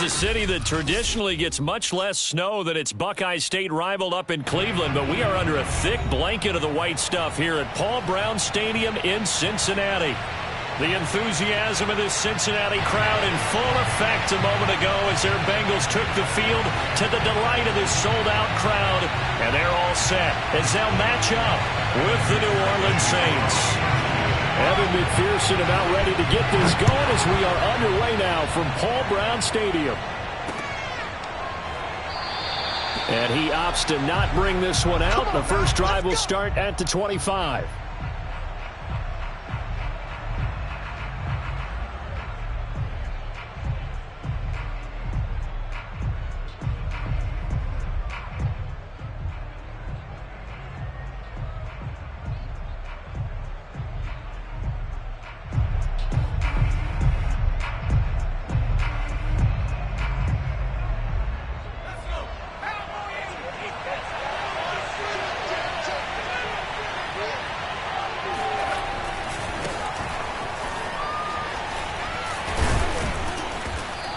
a city that traditionally gets much less snow than its Buckeye State rival up in Cleveland, but we are under a thick blanket of the white stuff here at Paul Brown Stadium in Cincinnati. The enthusiasm of this Cincinnati crowd in full effect a moment ago as their Bengals took the field to the delight of this sold-out crowd. And they're all set as they'll match up with the New Orleans Saints. Evan McPherson about ready to get this going as we are underway now from Paul Brown Stadium. And he opts to not bring this one out. The first drive will start at the 25.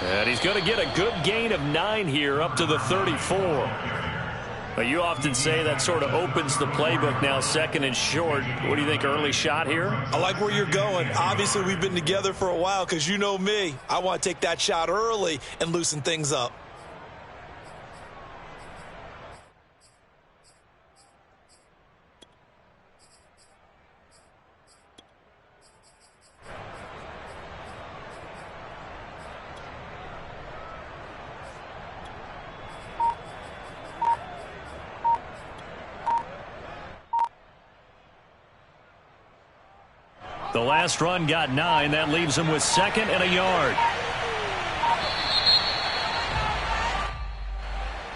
And he's going to get a good gain of 9 here up to the 34. But you often say that sort of opens the playbook now, second and short. What do you think, early shot here? I like where you're going. Obviously, we've been together for a while because you know me. I want to take that shot early and loosen things up. The last run got 9. That leaves him with 2nd and a yard.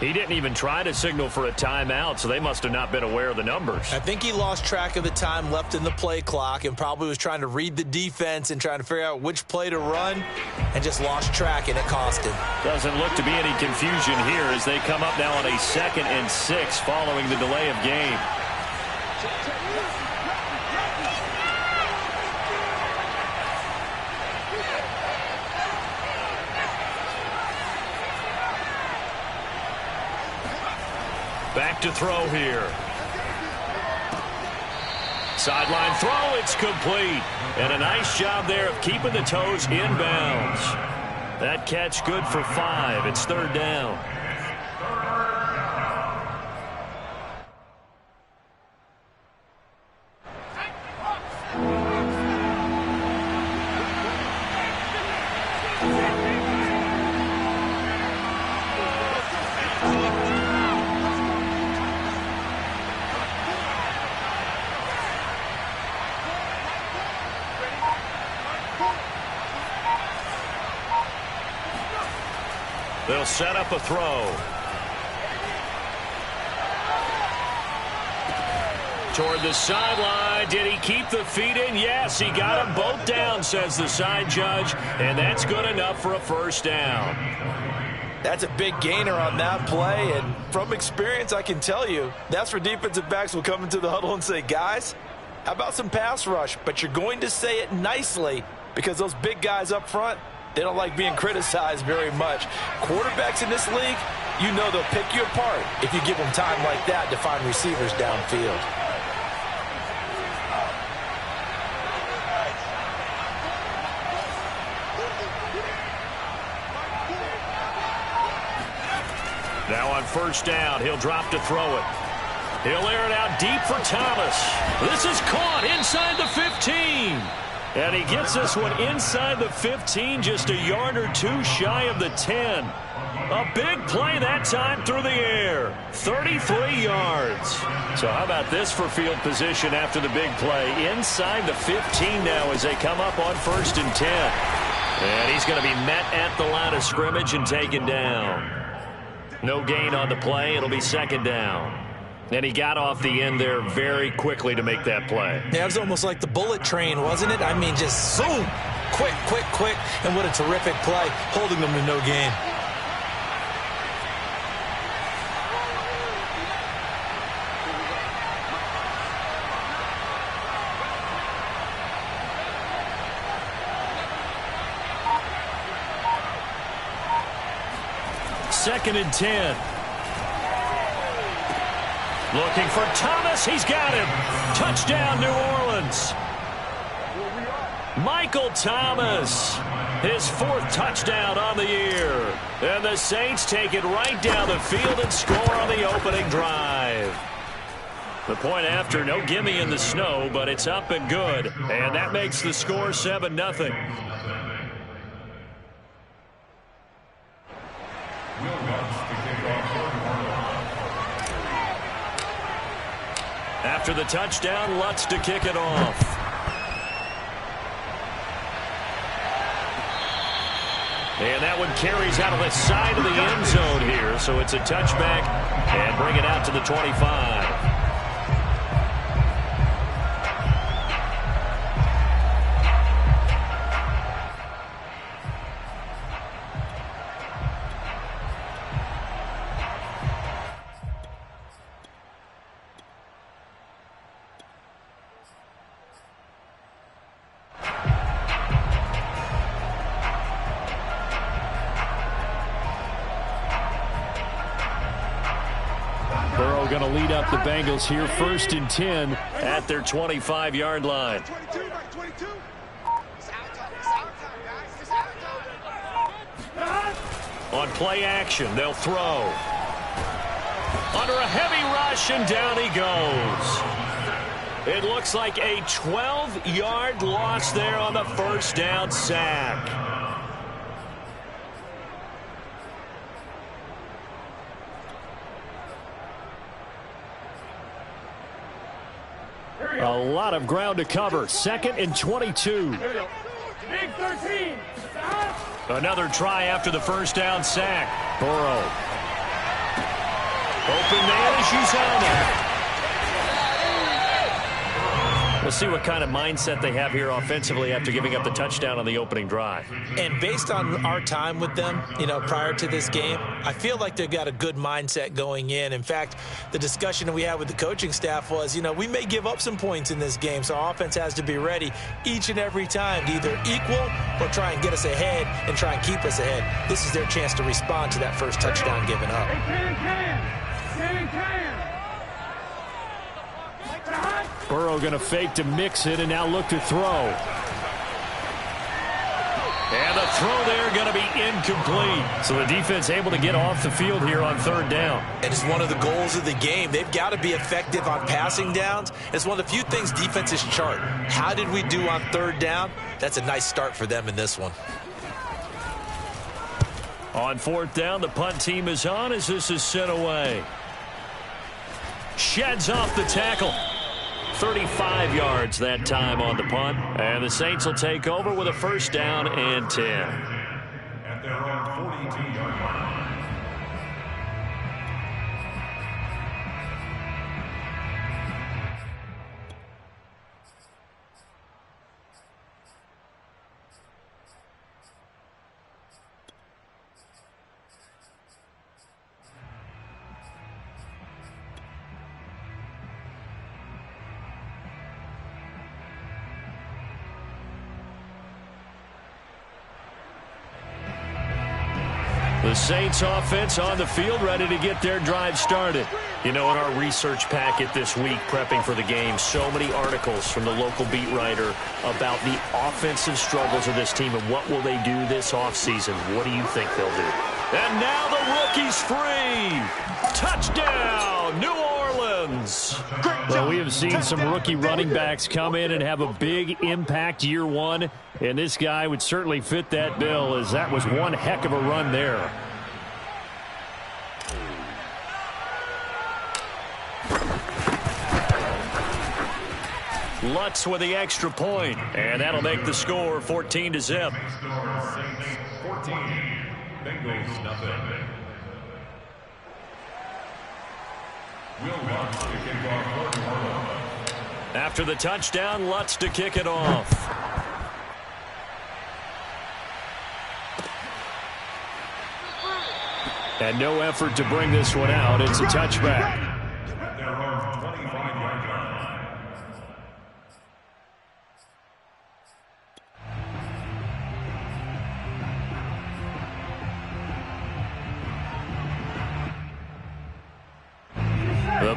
He didn't even try to signal for a timeout, so they must have not been aware of the numbers. I think he lost track of the time left in the play clock and probably was trying to read the defense and trying to figure out which play to run and just lost track, and it cost him. Doesn't look to be any confusion here as they come up now on a 2nd and 6 following the delay of game. Back to throw here. Sideline throw, it's complete. And a nice job there of keeping the toes inbounds. That catch good for 5. It's 3rd down. They'll set up a throw. Toward the sideline. Did he keep the feet in? Yes, he got them both down, says the side judge. And that's good enough for a 1st down. That's a big gainer on that play. And from experience, I can tell you, that's where defensive backs will come into the huddle and say, guys, how about some pass rush? But you're going to say it nicely because those big guys up front, they don't like being criticized very much. Quarterbacks in this league, you know they'll pick you apart if you give them time like that to find receivers downfield. Now on 1st down, he'll drop to throw it. He'll air it out deep for Thomas. This is caught inside the 15. And he gets this one inside the 15, just a yard or 2 shy of the 10. A big play that time through the air. 33 yards. So how about this for field position after the big play? Inside the 15 now as they come up on 1st and 10. And he's going to be met at the line of scrimmage and taken down. No gain on the play. It'll be 2nd down. And he got off the end there very quickly to make that play. Yeah, it was almost like the bullet train, wasn't it? I mean, just zoom. Quick, quick, quick. And what a terrific play, holding them to no gain. 2nd and 10. Looking for Thomas. He's got him. Touchdown, New Orleans. Michael Thomas, his 4th touchdown on the year. And the Saints take it right down the field and score on the opening drive. The point after, no gimme in the snow, but it's up and good. And that makes the score 7-0. After the touchdown, Lutz to kick it off. And that one carries out of the side of the end zone here, so it's a touchback and bring it out to the 25. Going to lead up the Bengals here, 1st and 10 at their 25-yard line. On play action, they'll throw. Under a heavy rush, and down he goes. It looks like a 12-yard loss there on the 1st down sack. A lot of ground to cover. 2nd and 22. Big 13. Another try after the 1st down sack. Burrow. Open man as Uzomah. We'll see what kind of mindset they have here offensively after giving up the touchdown on the opening drive. And based on our time with them, prior to this game, I feel like they've got a good mindset going in. In fact, the discussion that we had with the coaching staff was, we may give up some points in this game, so our offense has to be ready each and every time to either equal or try and get us ahead and try and keep us ahead. This is their chance to respond to that first touchdown given up. Burrow going to fake to mix it and now look to throw. And the throw there going to be incomplete. So the defense able to get off the field here on 3rd down. And it's one of the goals of the game. They've got to be effective on passing downs. It's one of the few things defenses chart. How did we do on 3rd down? That's a nice start for them in this one. On 4th down, the punt team is on as this is sent away. Sheds off the tackle. 35 yards that time on the punt. And the Saints will take over with a 1st down and 10. At their own 42-yard line. The Saints offense on the field, ready to get their drive started. In our research packet this week, prepping for the game, so many articles from the local beat writer about the offensive struggles of this team and what will they do this offseason. What do you think they'll do? And now the rookie's free. Touchdown, New Orleans. Well, we have seen some rookie running backs come in and have a big impact year one, and this guy would certainly fit that bill, as that was one heck of a run there. Lutz with the extra point, and that'll make the score 14-0. 14, Bengals nothing. After the touchdown, Lutz to kick it off. And no effort to bring this one out. It's a touchback.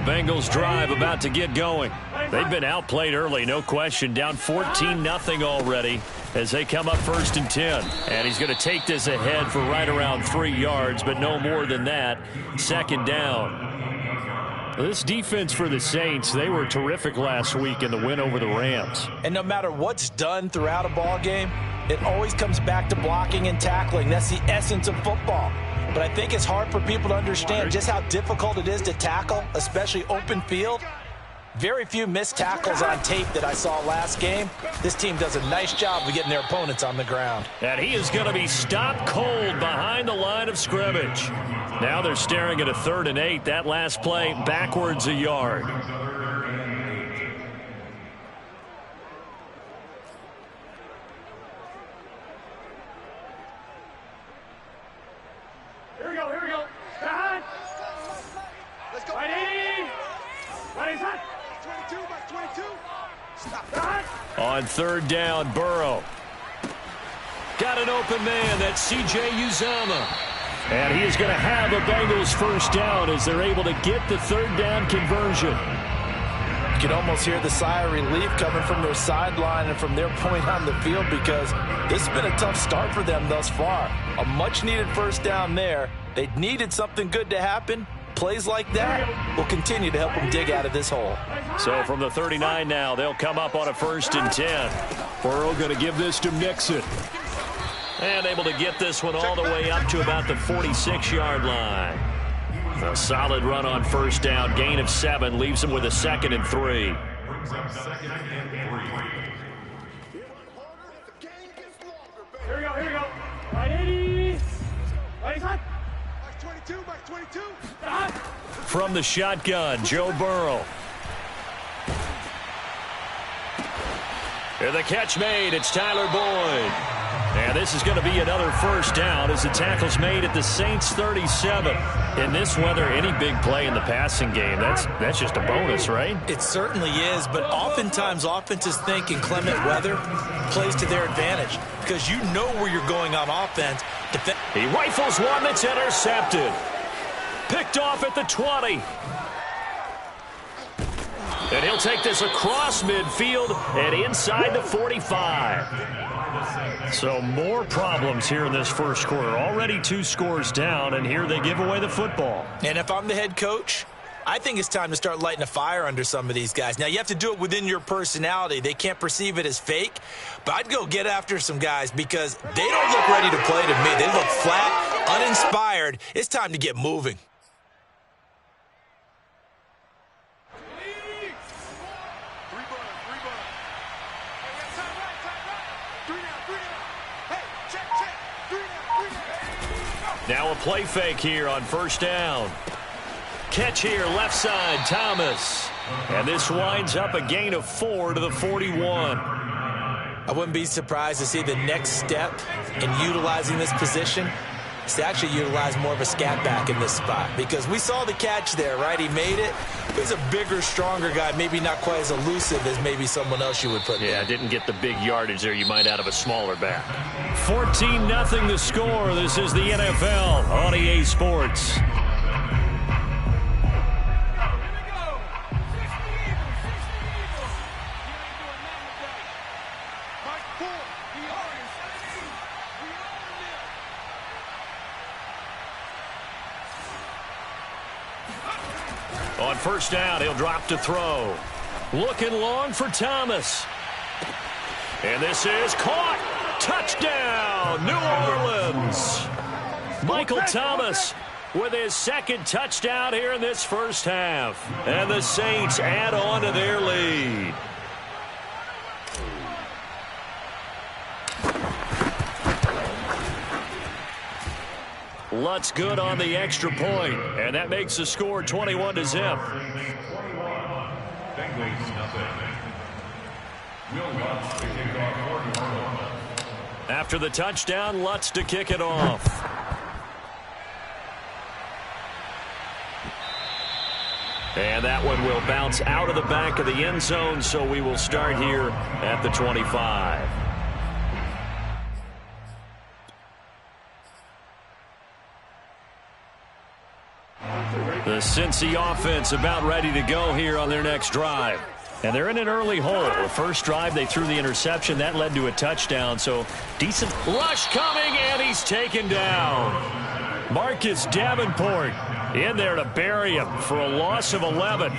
Bengals drive about to get going. They've been outplayed early, no question. Down 14-0 already as they come up 1st and 10. And he's going to take this ahead for right around 3 yards, but no more than that. 2nd down. This defense for the Saints, they were terrific last week in the win over the Rams. And no matter what's done throughout a ball game, it always comes back to blocking and tackling. That's the essence of football. But I think it's hard for people to understand just how difficult it is to tackle, especially open field. Very few missed tackles on tape that I saw last game. This team does a nice job of getting their opponents on the ground. And he is going to be stopped cold behind the line of scrimmage. Now they're staring at a 3rd and 8. That last play backwards a yard. Here we go. Back. Let's go. Right 80. Right hot. 22. Stop. Back. On 3rd down, Burrow. Got an open man. That's C.J. Uzomah. And he is going to have a Bengals 1st down as they're able to get the 3rd down conversion. You can almost hear the sigh of relief coming from their sideline and from their point on the field because this has been a tough start for them thus far. A much-needed 1st down there. They needed something good to happen. Plays like that will continue to help them dig out of this hole. So from the 39 now, they'll come up on a 1st and 10. Burrow going to give this to Mixon. And able to get this one all the way up to about the 46-yard line. A solid run on 1st down. Gain of 7 leaves him with a 2nd and 3. Here we go. Right 80. Right hot. Back 22. From the shotgun, Joe Burrow. And the catch made. It's Tyler Boyd. And this is going to be another 1st down as the tackle's made at the Saints 37. In this weather, any big play in the passing game, that's just a bonus, right? It certainly is, but oftentimes offenses think in clement weather plays to their advantage because you know where you're going on offense. He rifles one that's intercepted. Picked off at the 20. And he'll take this across midfield and inside the 45. So more problems here in this 1st quarter. Already 2 scores down, and here they give away the football. And if I'm the head coach, I think it's time to start lighting a fire under some of these guys. Now, you have to do it within your personality. They can't perceive it as fake, but I'd go get after some guys because they don't look ready to play to me. They look flat, uninspired. It's time to get moving. Now a play fake here on 1st down. Catch here, left side, Thomas. And this winds up a gain of 4 to the 41. I wouldn't be surprised to see the next step in utilizing this position is to actually utilize more of a scat back in this spot because we saw the catch there, right? He made it. He's a bigger, stronger guy, maybe not quite as elusive as maybe someone else you would put there. Yeah, didn't get the big yardage there you might out of a smaller back. 14-0 the score. This is the NFL on EA Sports. On 1st down, he'll drop to throw. Looking long for Thomas. And this is caught. Touchdown, New Orleans. Michael Thomas with his 2nd touchdown here in this 1st half. And the Saints add on to their lead. Lutz good on the extra point, and that makes the score 21-0. After the touchdown, Lutz to kick it off. And that one will bounce out of the back of the end zone, so we will start here at the 25. The Cincy offense about ready to go here on their next drive. And they're in an early hole. The first drive, they threw the interception. That led to a touchdown. So decent rush coming, and he's taken down. Marcus Davenport in there to bury him for a loss of 11.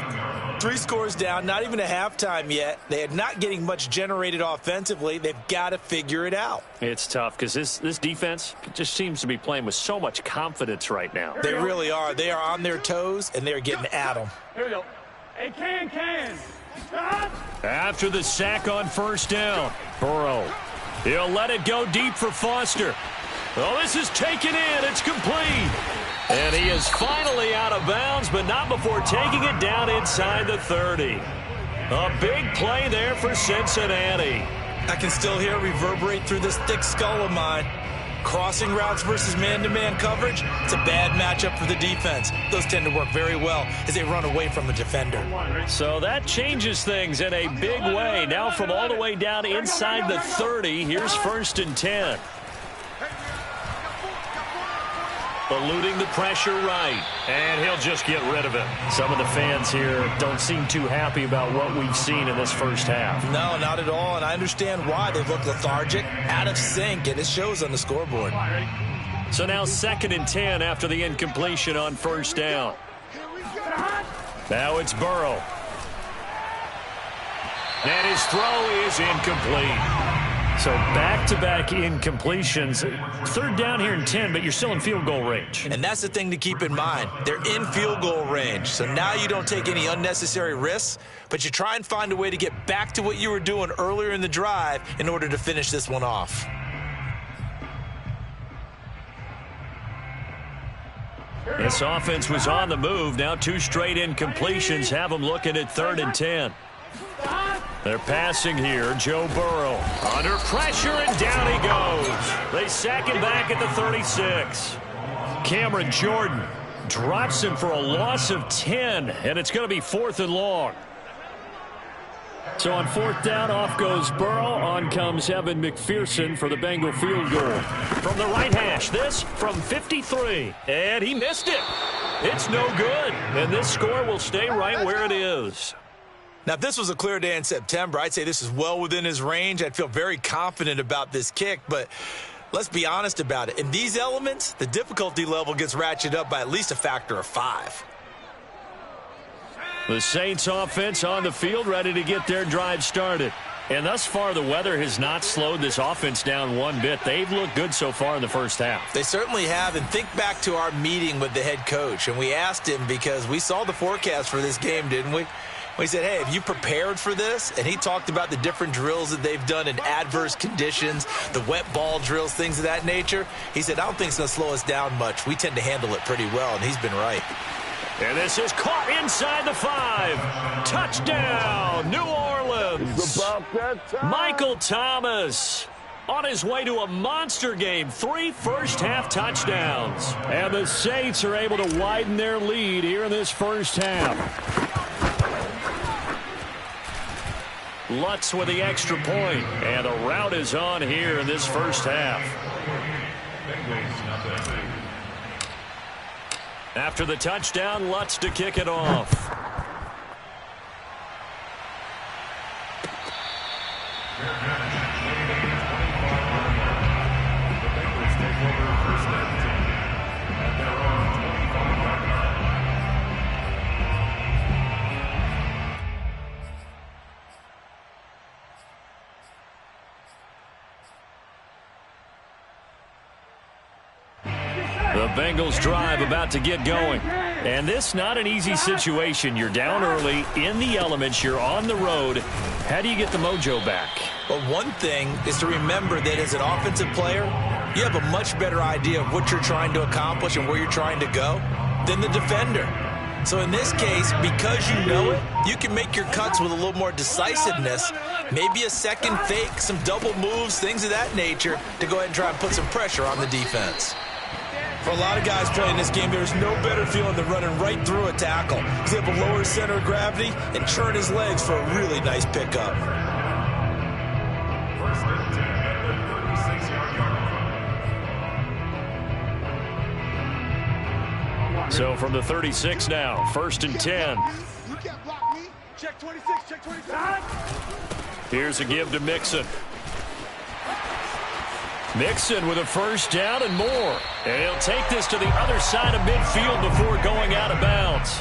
3 scores down, not even a halftime yet. They are not getting much generated offensively. They've got to figure it out. It's tough because this defense just seems to be playing with so much confidence right now. They really are. They are on their toes, and they're getting at them. Here we go. Hey, can. After the sack on first down, Burrow. He'll let it go deep for Foster. Oh, this is taken in. It's complete. And he is finally out of bounds, but not before taking it down inside the 30. A big play there for Cincinnati. I can still hear it reverberate through this thick skull of mine. Crossing routes versus man-to-man coverage, it's a bad matchup for the defense. Those tend to work very well as they run away from the defender. So that changes things in a big way. Now from all the way down inside the 30, here's 1st and 10. Eluding the pressure right. And he'll just get rid of it. Some of the fans here don't seem too happy about what we've seen in this first half. No, not at all. And I understand why. They look lethargic, out of sync, and it shows on the scoreboard. So now 2nd and 10 after the incompletion on first down. Now it's Burrow. And his throw is incomplete. So back-to-back incompletions. 3rd down here and 10, but you're still in field goal range. And that's the thing to keep in mind. They're in field goal range. So now you don't take any unnecessary risks, but you try and find a way to get back to what you were doing earlier in the drive in order to finish this one off. This offense was on the move. Now 2 straight incompletions have them looking at 3rd and 10. They're passing here. Joe Burrow under pressure, and down he goes. They sack him back at the 36. Cameron Jordan drops him for a loss of 10, and it's going to be 4th and long. So on 4th down, off goes Burrow. On comes Evan McPherson for the Bengal field goal. From the right hash, this from 53. And he missed it. It's no good. And this score will stay right where it is. Now, if this was a clear day in September, I'd say this is well within his range. I'd feel very confident about this kick, but let's be honest about it. In these elements, the difficulty level gets ratcheted up by at least a factor of 5. The Saints offense on the field, ready to get their drive started. And thus far, the weather has not slowed this offense down one bit. They've looked good so far in the first half. They certainly have. And think back to our meeting with the head coach, and we asked him because we saw the forecast for this game, didn't we? We said, hey, have you prepared for this? And he talked about the different drills that they've done in adverse conditions, the wet ball drills, things of that nature. He said, I don't think it's going to slow us down much. We tend to handle it pretty well, and he's been right. And this is caught inside the 5. Touchdown, New Orleans. Michael Thomas on his way to a monster game. 3 first-half touchdowns. And the Saints are able to widen their lead here in this first half. Lutz with the extra point, and the rout is on here in this first half. After the touchdown, Lutz to kick it off. The Bengals drive about to get going. And this not an easy situation. You're down early, in the elements, you're on the road. How do you get the mojo back? Well, one thing is to remember that as an offensive player, you have a much better idea of what you're trying to accomplish and where you're trying to go than the defender. So in this case, because you know it, you can make your cuts with a little more decisiveness, maybe a second fake, some double moves, things of that nature, to go ahead and try and put some pressure on the defense. For a lot of guys playing this game, there's no better feeling than running right through a tackle. He's able to lower his center of gravity and churn his legs for a really nice pickup. So from the 36 now, 1st and 10. You can't block me. Check 26, check 27. Here's a give to Mixon. Mixon with a first down and more. And he'll take this to the other side of midfield before going out of bounds.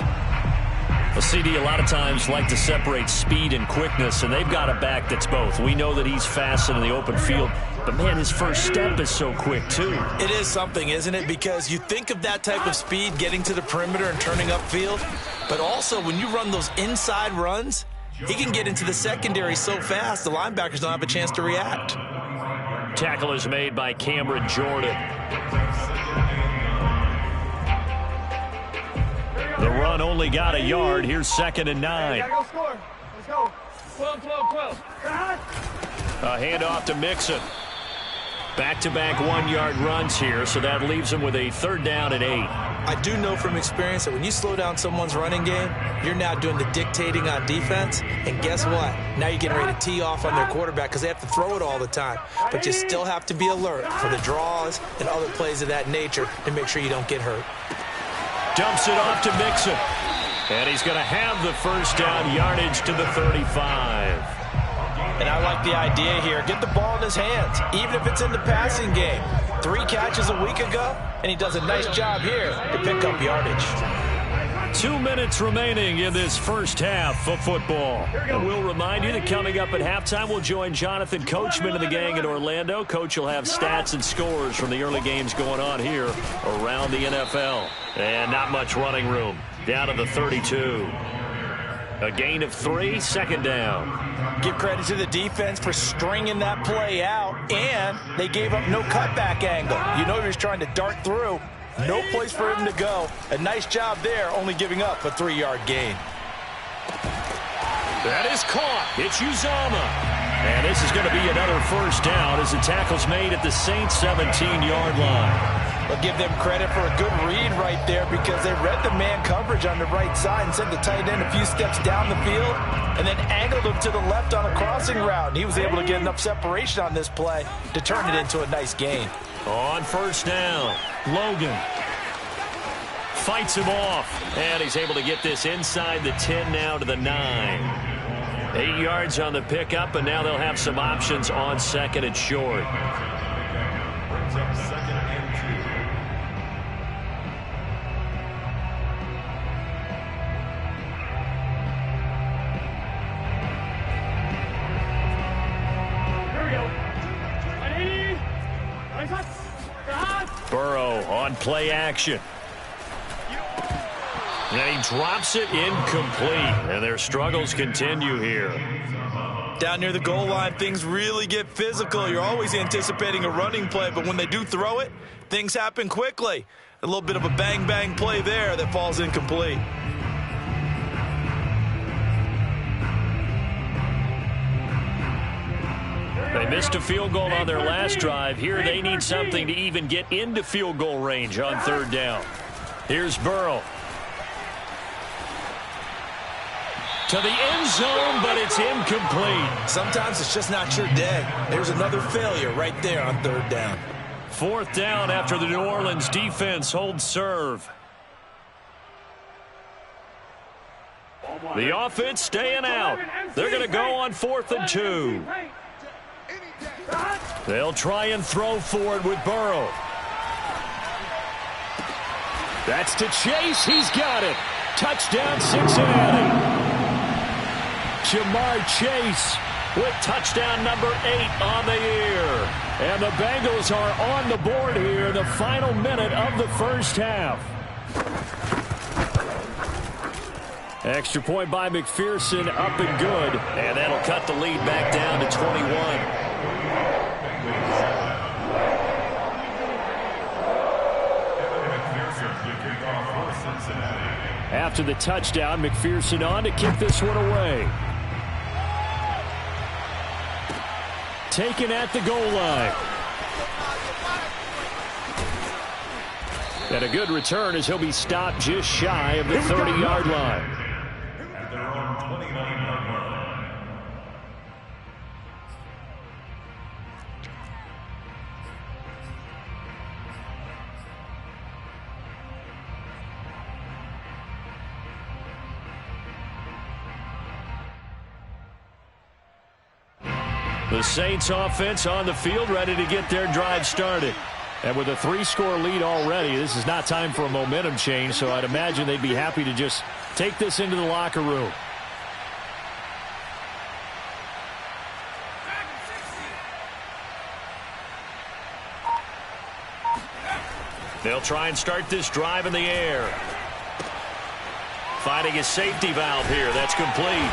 The CD a lot of times like to separate speed and quickness, and they've got a back that's both. We know that he's fast in the open field, but, man, his first step is so quick, too. It is something, isn't it? Because you think of that type of speed getting to the perimeter and turning upfield, but also when you run those inside runs, he can get into the secondary so fast the linebackers don't have a chance to react. Tackle is made by Cameron Jordan. The run only got a yard. Here's 2nd and 9. Gotta go score. Let's go. 12, 12, 12. A handoff to Mixon. Back-to-back 1-yard runs here, so that leaves him with a 3rd down and 8. I do know from experience that when you slow down someone's running game, you're now doing the dictating on defense. And guess what? Now you're getting ready to tee off on their quarterback because they have to throw it all the time. But you still have to be alert for the draws and other plays of that nature to make sure you don't get hurt. Dumps it off to Mixon. And he's going to have the first down yardage to the 35. And I like the idea here. Get the ball in his hands, even if it's in the passing game. 3 catches a week ago, and he does a nice job here to pick up yardage. 2 minutes remaining in this first half of football. And we'll remind you that coming up at halftime, we'll join Jonathan Coachman and the gang in Orlando. Coach will have stats and scores from the early games going on here around the NFL. And not much running room. Down to the 32. A gain of 3, 2nd down. Give credit to the defense for stringing that play out, and they gave up no cutback angle. You know he was trying to dart through. No place for him to go. A nice job there, only giving up a 3-yard gain. That is caught. It's Uzomah. And this is going to be another first down as the tackle's made at the Saints' 17-yard line. I'll give them credit for a good read right there because they read the man coverage on the right side and sent the tight end a few steps down the field and then angled him to the left on a crossing route. He was able to get enough separation on this play to turn it into a nice gain. On first down, Logan fights him off, and he's able to get this inside the 10 now to the 9. 8 yards on the pickup, and now they'll have some options on 2nd and short. Burrow on play action. And he drops it incomplete. And their struggles continue here. Down near the goal line, things really get physical. You're always anticipating a running play, but when they do throw it, things happen quickly. A little bit of a bang-bang play there that falls incomplete. They missed a field goal on their last drive. Here they need something to even get into field goal range on 3rd down. Here's Burrow. To the end zone, but it's incomplete. Sometimes it's just not your day. There's another failure right there on 3rd down. 4th down after the New Orleans defense holds serve. The offense staying out. They're going to go on 4th and 2. They'll try and throw for it with Burrow. That's to Chase. He's got it. Touchdown, Cincinnati. Jamar Chase with touchdown number 8 on the year. And the Bengals are on the board here in the final minute of the first half. Extra point by McPherson, up and good. And that'll cut the lead back down to 21. After the touchdown, McPherson on to kick this one away. Taken at the goal line. And a good return as he'll be stopped just shy of the 30-yard line. At their own 29-yard line. The Saints offense on the field, ready to get their drive started. And with a 3-score lead already, this is not time for a momentum change, so I'd imagine they'd be happy to just take this into the locker room. They'll try and start this drive in the air. Finding a safety valve here. That's complete.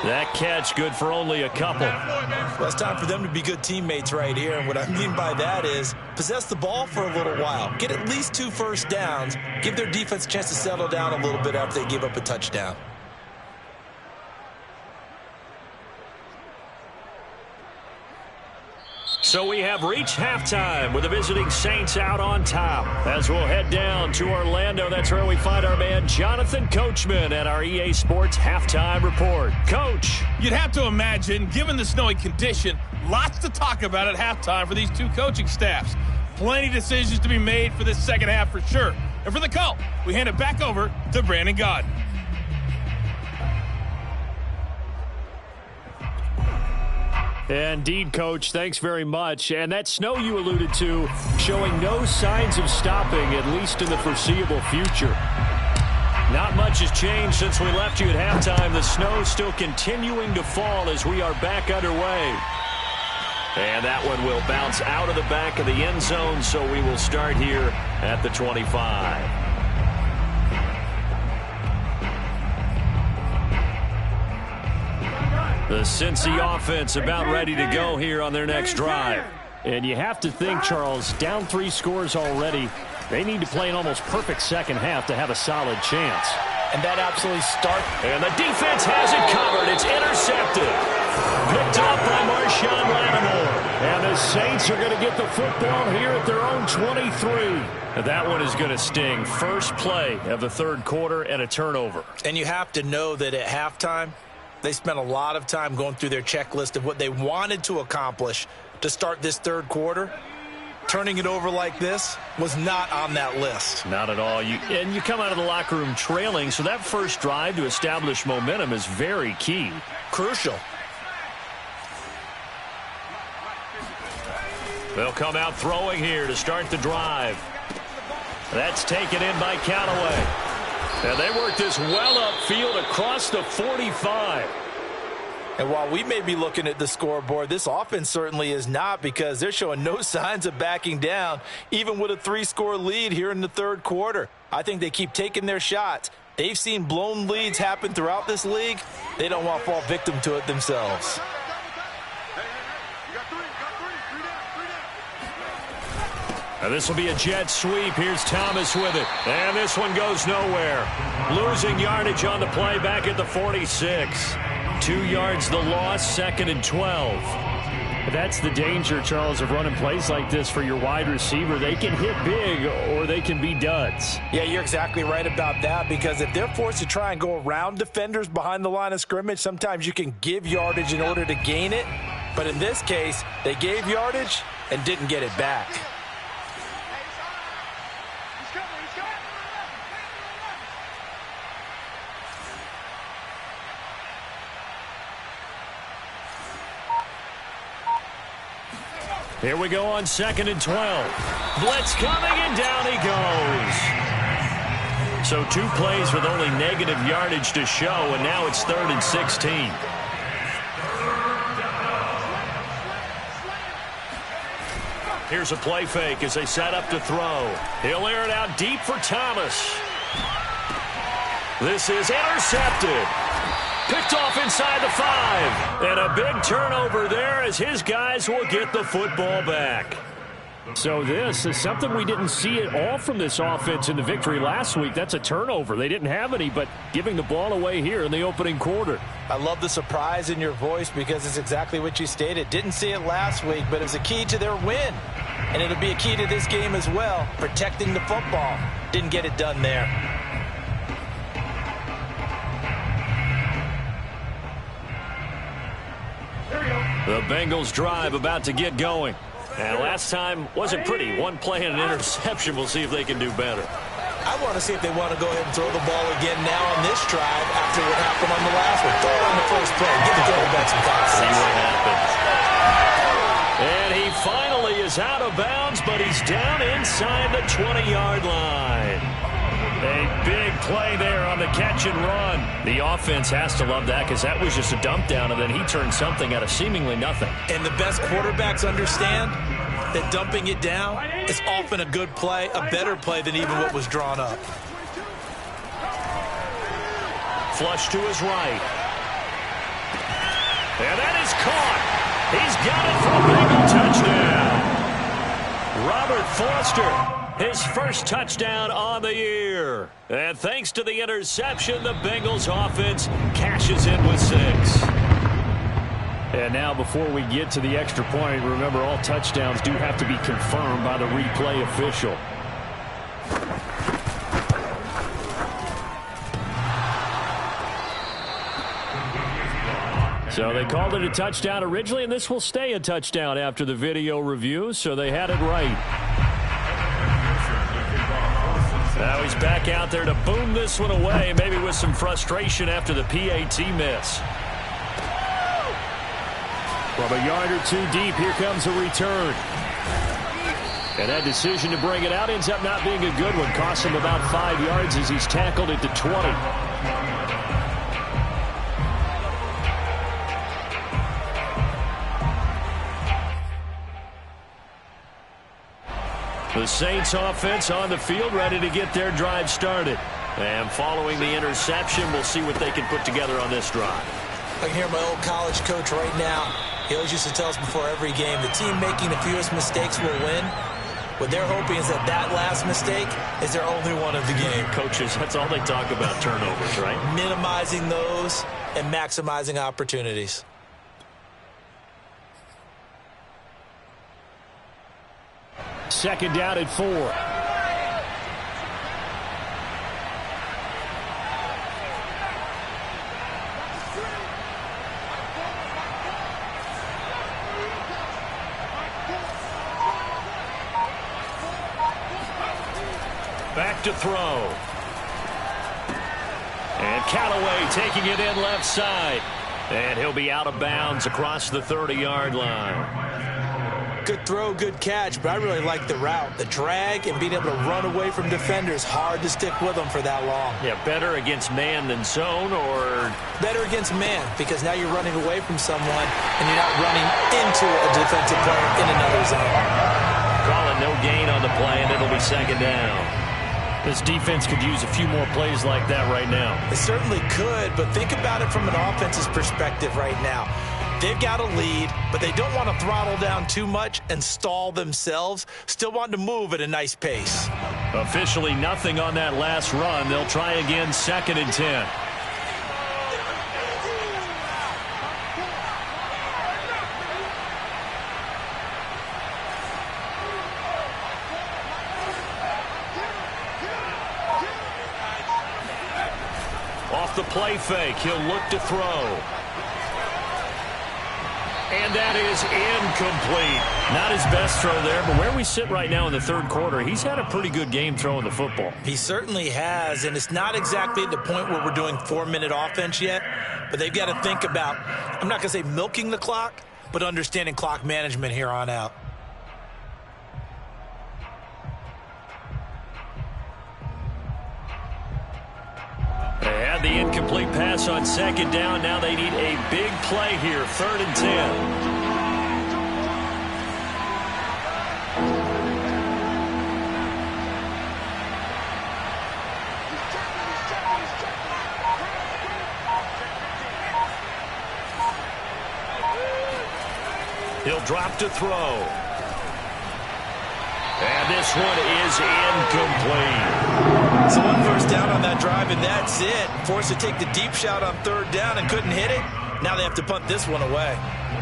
That catch good for only a couple. Well, it's time for them to be good teammates right here. And what I mean by that is possess the ball for a little while. Get at least 2 first downs. Give their defense a chance to settle down a little bit after they give up a touchdown. So we have reached halftime with the visiting Saints out on top. As we'll head down to Orlando, that's where we find our man Jonathan Coachman at our EA Sports Halftime Report. Coach. You'd have to imagine, given the snowy condition, lots to talk about at halftime for these two coaching staffs. Plenty of decisions to be made for this second half for sure. And for the call, we hand it back over to Brandon Gaudin. Indeed, Coach. Thanks very much. And that snow you alluded to showing no signs of stopping, at least in the foreseeable future. Not much has changed since we left you at halftime. The snow still continuing to fall as we are back underway. And that one will bounce out of the back of the end zone, so we will start here at the 25. The Cincy offense about ready to go here on their next drive. And you have to think, Charles, down 3 scores already. They need to play an almost perfect second half to have a solid chance. And that absolutely starts. And the defense has it covered. It's intercepted. Picked off by Marshawn Lattimore. And the Saints are going to get the football here at their own 23. And that one is going to sting. First play of the third quarter and a turnover. And you have to know that at halftime, they spent a lot of time going through their checklist of what they wanted to accomplish to start this third quarter. Turning it over like this was not on that list. Not at all. And you come out of the locker room trailing, so that first drive to establish momentum is very key. Crucial. They'll come out throwing here to start the drive. That's taken in by Callaway. And they work this well upfield across the 45. And while we may be looking at the scoreboard, this offense certainly is not, because they're showing no signs of backing down, even with a 3-score lead here in the third quarter. I think they keep taking their shots. They've seen blown leads happen throughout this league. They don't want to fall victim to it themselves. And this will be a jet sweep. Here's Thomas with it. And this one goes nowhere. Losing yardage on the play back at the 46. 2 yards the loss, 2nd and 12. That's the danger, Charles, of running plays like this for your wide receiver. They can hit big or they can be duds. Yeah, you're exactly right about that, because if they're forced to try and go around defenders behind the line of scrimmage, sometimes you can give yardage in order to gain it. But in this case, they gave yardage and didn't get it back. Here we go on 2nd and 12. Blitz coming, and down he goes. So 2 plays with only negative yardage to show, and now it's 3rd and 16. Here's a play fake as they set up to throw. He'll air it out deep for Thomas. This is intercepted. Picked off inside the 5. And a big turnover there as his guys will get the football back. So this is something we didn't see at all from this offense in the victory last week. That's a turnover. They didn't have any, but giving the ball away here in the opening quarter. I love the surprise in your voice, because it's exactly what you stated. Didn't see it last week, but it's a key to their win. And it'll be a key to this game as well, protecting the football. Didn't get it done there. The Bengals drive about to get going. And last time wasn't pretty. 1 play and an interception. We'll see if they can do better. I want to see if they want to go ahead and throw the ball again now on this drive after what happened on the last one. Throw it on the first play. Give the quarterback some time. See what happens. is out of bounds, but he's down inside the 20-yard line. A big play there on the catch and run. The offense has to love that because that was just a dump down, and then he turned something out of seemingly nothing. And the best quarterbacks understand that dumping it down is often a good play, a better play than even what was drawn up. Flush to his right. And that is caught. He's got it for a Bengal touchdown. Robert Foster, his first touchdown on the year. And thanks to the interception, the Bengals offense cashes in with 6. And now before we get to the extra point, remember all touchdowns do have to be confirmed by the replay official. So they called it a touchdown originally, and this will stay a touchdown after the video review, so they had it right. Now he's back out there to boom this one away, maybe with some frustration after the PAT miss. From a yard or 2 deep, here comes a return. And that decision to bring it out ends up not being a good one. Costs him about 5 yards as he's tackled at the 20. The Saints offense on the field, ready to get their drive started. And following the interception, we'll see what they can put together on this drive. I can hear my old college coach right now. He always used to tell us before every game, the team making the fewest mistakes will win. What they're hoping is that that last mistake is their only one of the game. Coaches, that's all they talk about, turnovers, right? Minimizing those and maximizing opportunities. Second down at 4. Back to throw. And Callaway taking it in left side. And he'll be out of bounds across the 30-yard line. Good throw, good catch, but I really like the route. The drag and being able to run away from defenders, hard to stick with them for that long. Yeah, better against man than zone, or? Better against man, because now you're running away from someone and you're not running into a defensive player in another zone. Calling no gain on the play, and it'll be second down. This defense could use a few more plays like that right now. It certainly could, but think about it from an offense's perspective right now. They've got a lead, but they don't want to throttle down too much and stall themselves. Still want to move at a nice pace. Officially nothing on that last run. They'll try again, 2nd and 10. Off the play fake, he'll look to throw. And that is incomplete. Not his best throw there, but where we sit right now in the 3rd quarter, he's had a pretty good game throwing the football. He certainly has, and it's not exactly at the point where we're doing 4-minute offense yet, but they've got to think about, I'm not going to say milking the clock, but understanding clock management here on out. They had the incomplete pass on 2nd down. Now they need a big play here, 3rd and 10. He'll drop to throw. And this one is incomplete. So 1 first down on that drive, and that's it. Forced to take the deep shot on 3rd down and couldn't hit it. Now they have to punt this one away.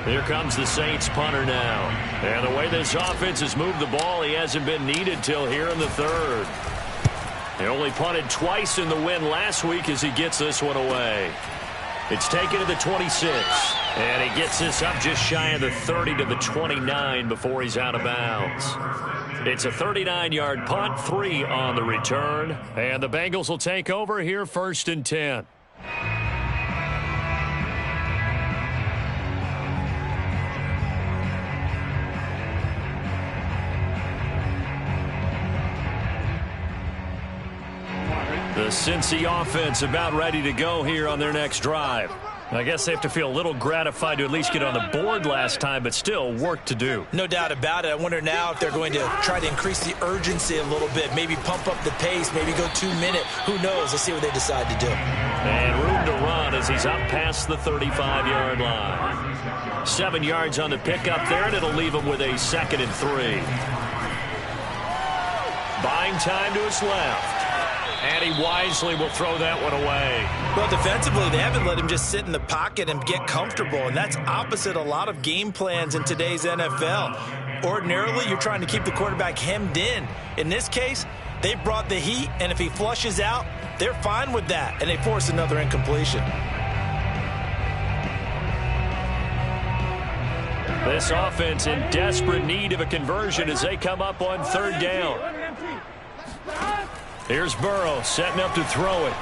Here comes the Saints punter now. And the way this offense has moved the ball, he hasn't been needed till here in the 3rd. He only punted twice in the win last week as he gets this one away. It's taken to the 26. And he gets this up just shy of the 30 to the 29 before he's out of bounds. It's a 39-yard punt, 3 on the return. And the Bengals will take over here, 1st and 10. Cincy offense about ready to go here on their next drive. I guess they have to feel a little gratified to at least get on the board last time, but still work to do. No doubt about it. I wonder now if they're going to try to increase the urgency a little bit, maybe pump up the pace, maybe go 2-minute. Who knows? Let's see what they decide to do. And room to run as he's up past the 35-yard line. 7 yards on the pickup there, and it'll leave him with a 2nd and 3. Buying time to his left. And he wisely will throw that one away. Well, defensively, they haven't let him just sit in the pocket and get comfortable, and that's opposite a lot of game plans in today's NFL. Ordinarily, you're trying to keep the quarterback hemmed in. In this case, they brought the heat, and if he flushes out, they're fine with that, and they force another incompletion. This offense in desperate need of a conversion as they come up on 3rd down. Here's Burrow setting up to throw it.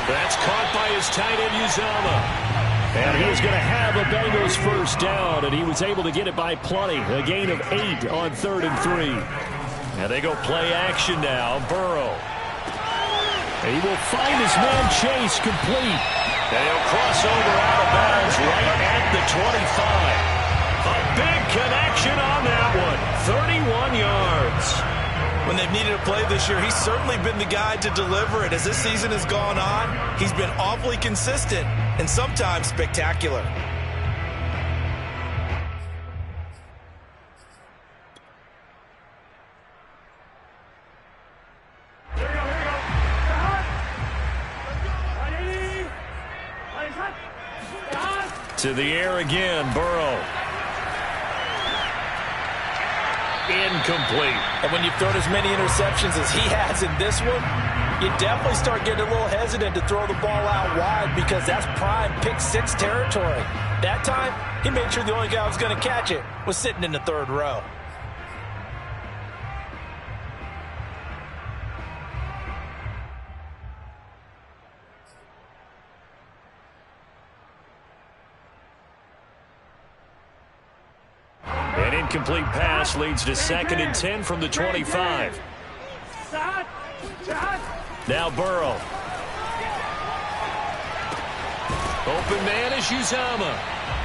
That's caught by his tight end, Uzomah. And he is going to have a Bengals 1st down, and he was able to get it by plenty. A gain of 8 on 3rd and 3. And they go play action now. Burrow. He will find his man Chase complete. And he'll cross over out of bounds right at the 25. A big connection on that one. 31 yards. When they've needed a play this year, he's certainly been the guy to deliver it. As this season has gone on, he's been awfully consistent and sometimes spectacular. To the air again, Burrow. Incomplete. And when you've thrown as many interceptions as he has in this one, you definitely start getting a little hesitant to throw the ball out wide because that's prime pick-6 territory. That time, he made sure the only guy who was going to catch it was sitting in the 3rd row. An incomplete pass leads to 2nd and 10 from the 25. Now Burrow. Open man is Uzomah.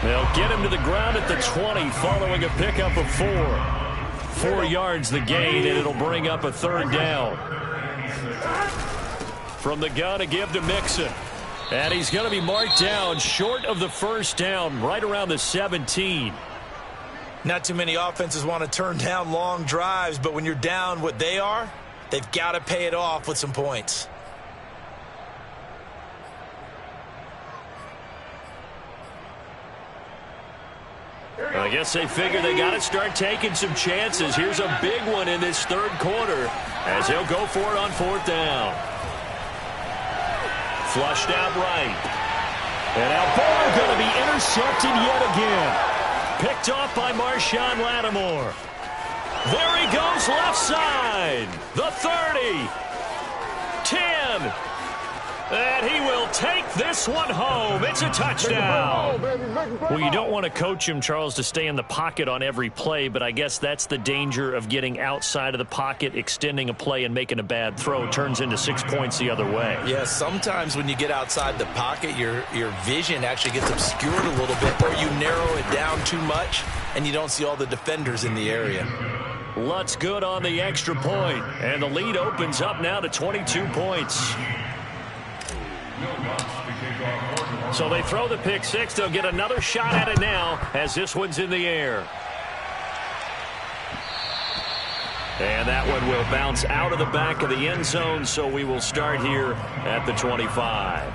They'll get him to the ground at the 20 following a pickup of 4. 4 yards the gain, and it'll bring up a 3rd down. From the gun, a give to Mixon. And he's going to be marked down short of the 1st down, right around the 17. Not too many offenses want to turn down long drives, but when you're down what they are, they've got to pay it off with some points. I guess they figure they got to start taking some chances. Here's a big one in this 3rd quarter as he'll go for it on 4th down. Flushed out right. And now ball going to be intercepted yet again. Picked off by Marshawn Lattimore. There he goes left side. The 30. 10. And he will take this one home. It's a touchdown. Well, you don't want to coach him, Charles, to stay in the pocket on every play, but I guess that's the danger of getting outside of the pocket, extending a play, and making a bad throw. It turns into 6 points the other way. Yeah, sometimes when you get outside the pocket, your vision actually gets obscured a little bit, or you narrow it down too much, and you don't see all the defenders in the area. Lutz good on the extra point, and the lead opens up now to 22 points. So they throw the pick 6. They'll get another shot at it now as this one's in the air. And that one will bounce out of the back of the end zone, so we will start here at the 25.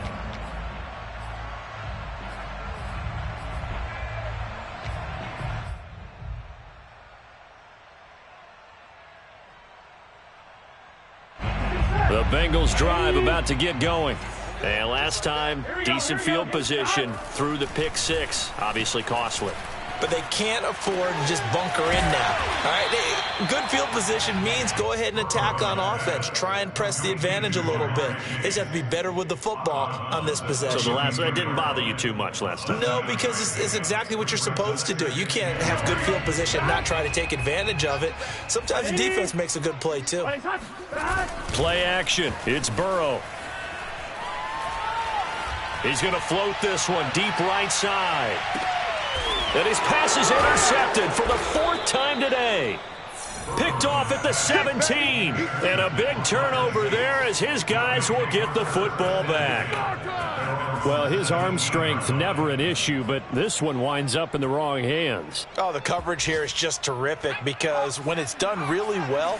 The Bengals drive about to get going. And last time, decent field position through the pick 6. Obviously costly. But they can't afford to just bunker in now. All right, good field position means go ahead and attack on offense. Try and press the advantage a little bit. They just have to be better with the football on this possession. So that didn't bother you too much last time? No, because it's exactly what you're supposed to do. You can't have good field position and not try to take advantage of it. Sometimes the defense makes a good play, too. Play action. It's Burrow. He's going to float this one deep right side. And his pass is intercepted for the 4th time today. Picked off at the 17. And a big turnover there as his guys will get the football back. Well, his arm strength never an issue, but this one winds up in the wrong hands. Oh, the coverage here is just terrific because when it's done really well,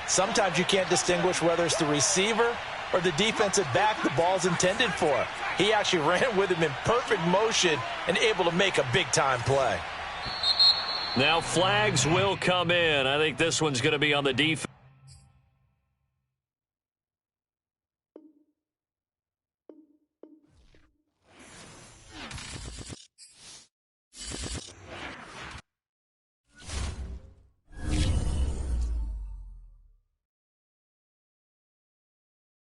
sometimes you can't distinguish whether it's the receiver or the defensive back the ball's intended for. He actually ran with him in perfect motion and able to make a big-time play. Now flags will come in. I think this one's going to be on the defense.